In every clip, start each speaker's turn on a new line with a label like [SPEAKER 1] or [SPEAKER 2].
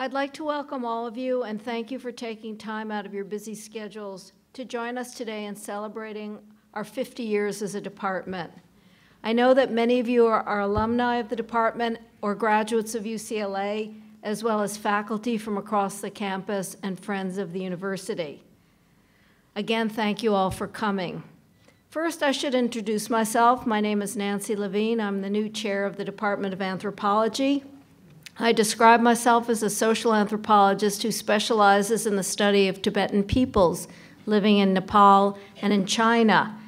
[SPEAKER 1] I'd like to welcome all of you and thank you for taking time out of your busy schedules to join us today in celebrating our 50 years as a department. I know that many of you are alumni of the department or graduates of UCLA, as well as faculty from across the campus and friends of the university. Again, thank you all for coming. First, I should introduce myself. My name is Nancy Levine. I'm the new chair of the Department of Anthropology. I describe myself as a social anthropologist who specializes in the study of Tibetan peoples living in Nepal and in China,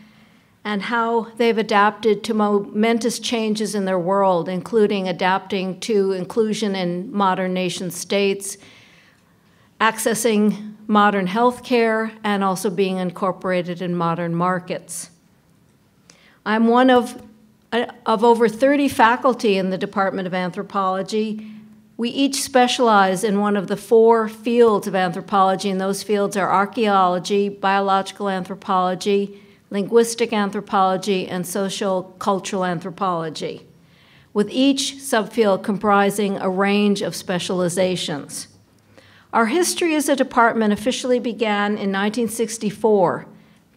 [SPEAKER 1] and how they've adapted to momentous changes in their world, including adapting to inclusion in modern nation states, accessing modern health care, and also being incorporated in modern markets. I'm one of over 30 faculty in the Department of Anthropology. We each specialize in one of the 4 fields of anthropology, and those fields are archaeology, biological anthropology, linguistic anthropology, and social cultural anthropology, with each subfield comprising a range of specializations. Our history as a department officially began in 1964.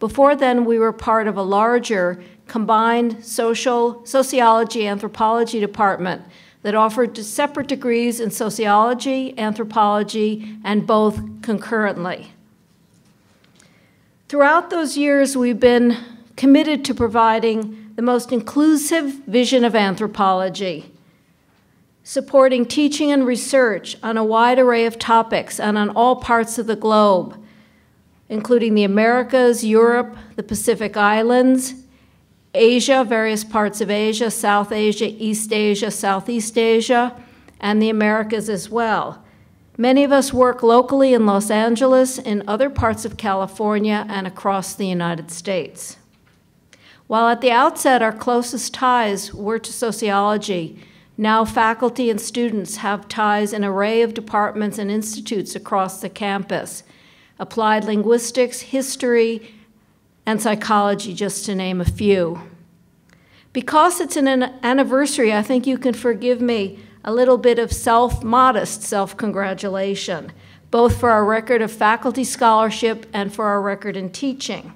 [SPEAKER 1] Before then, we were part of a larger combined sociology anthropology department that offered separate degrees in sociology, anthropology, and both concurrently. Throughout those years, we've been committed to providing the most inclusive vision of anthropology, supporting teaching and research on a wide array of topics and on all parts of the globe, including the Americas, Europe, the Pacific Islands, Asia, various parts of Asia, South Asia, East Asia, Southeast Asia, and the Americas as well. Many of us work locally in Los Angeles, in other parts of California, and across the United States. While at the outset our closest ties were to sociology, now faculty and students have ties in an array of departments and institutes across the campus: applied linguistics, history, and psychology, just to name a few. Because it's an anniversary, I think you can forgive me a little bit of modest self-congratulation, both for our record of faculty scholarship and for our record in teaching.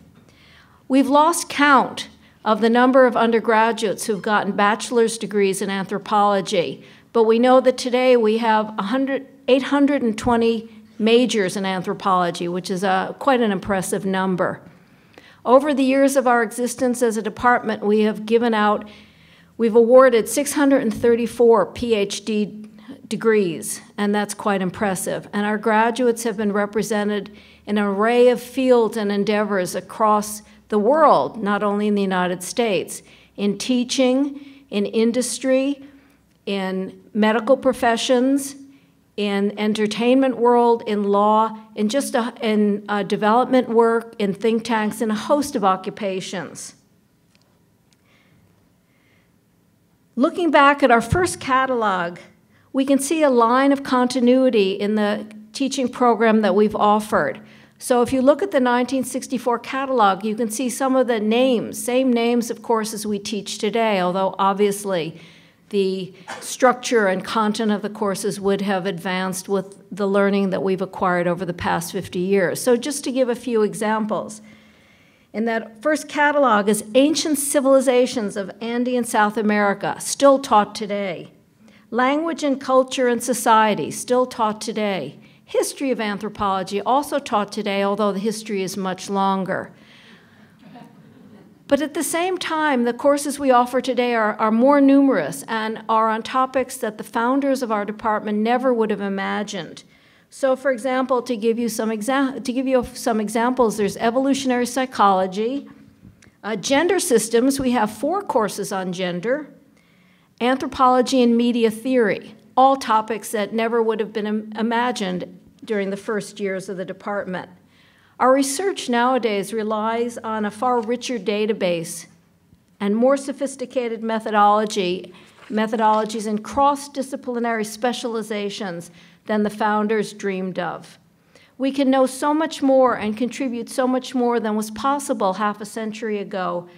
[SPEAKER 1] We've lost count of the number of undergraduates who've gotten bachelor's degrees in anthropology, but we know that today we have 820 majors in anthropology, which is quite an impressive number. Over the years of our existence as a department, we've awarded 634 PhD degrees, and that's quite impressive. And our graduates have been represented in an array of fields and endeavors across the world, not only in the United States, in teaching, in industry, in medical professions, in entertainment world, in law, in development work, in think tanks, in a host of occupations. Looking back at our first catalog, we can see a line of continuity in the teaching program that we've offered. So if you look at the 1964 catalog, you can see some of the names, same names, of course, as we teach today, although obviously the structure and content of the courses would have advanced with the learning that we've acquired over the past 50 years. So just to give a few examples, in that first catalog is Ancient Civilizations of Andean South America, still taught today. Language and Culture and Society, still taught today. History of Anthropology, also taught today, although the history is much longer. But at the same time, the courses we offer today are more numerous and are on topics that the founders of our department never would have imagined. So for example, to give you some examples, there's evolutionary psychology, gender systems. We have 4 courses on gender, anthropology and media theory, all topics that never would have been imagined during the first years of the department. Our research nowadays relies on a far richer database and more sophisticated methodologies and cross-disciplinary specializations than the founders dreamed of. We can know so much more and contribute so much more than was possible half a century ago,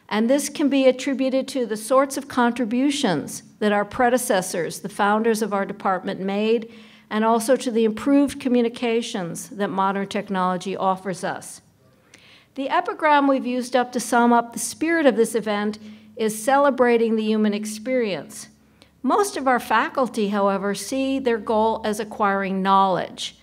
[SPEAKER 1] and this can be attributed to the sorts of contributions that our predecessors, the founders of our department, made, and also to the improved communications that modern technology offers us. The epigram we've used up to sum up the spirit of this event is celebrating the human experience. Most of our faculty, however, see their goal as acquiring knowledge.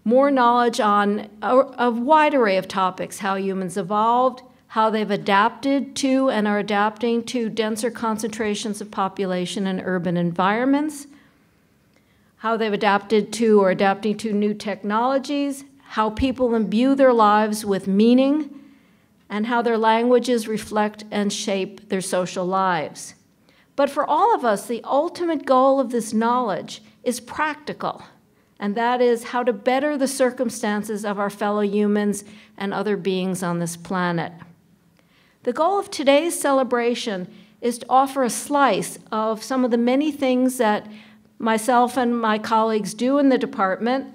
[SPEAKER 1] More knowledge on a wide array of topics: how humans evolved, how they've adapted to and are adapting to denser concentrations of population in urban environments, how they've adapted to or adapting to new technologies, how people imbue their lives with meaning, and how their languages reflect and shape their social lives. But for all of us, the ultimate goal of this knowledge is practical, and that is how to better the circumstances of our fellow humans and other beings on this planet. The goal of today's celebration is to offer a slice of some of the many things that myself and my colleagues do in the department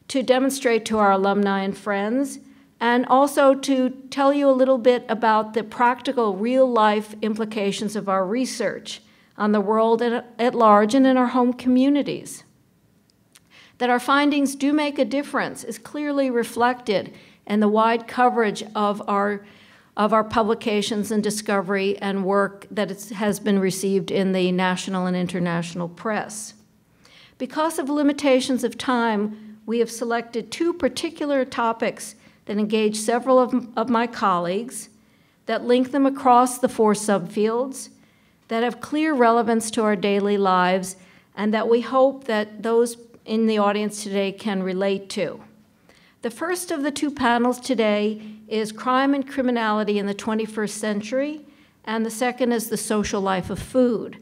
[SPEAKER 1] to demonstrate to our alumni and friends, and also to tell you a little bit about the practical, real-life implications of our research on the world at large and in our home communities. That our findings do make a difference is clearly reflected in the wide coverage of our publications and discovery and work that has been received in the national and international press. Because of limitations of time, we have selected two particular topics that engage several of my colleagues, that link them across the four subfields, that have clear relevance to our daily lives, and that we hope that those in the audience today can relate to. The first of the two panels today is Crime and Criminality in the 21st Century, and the second is The Social Life of Food.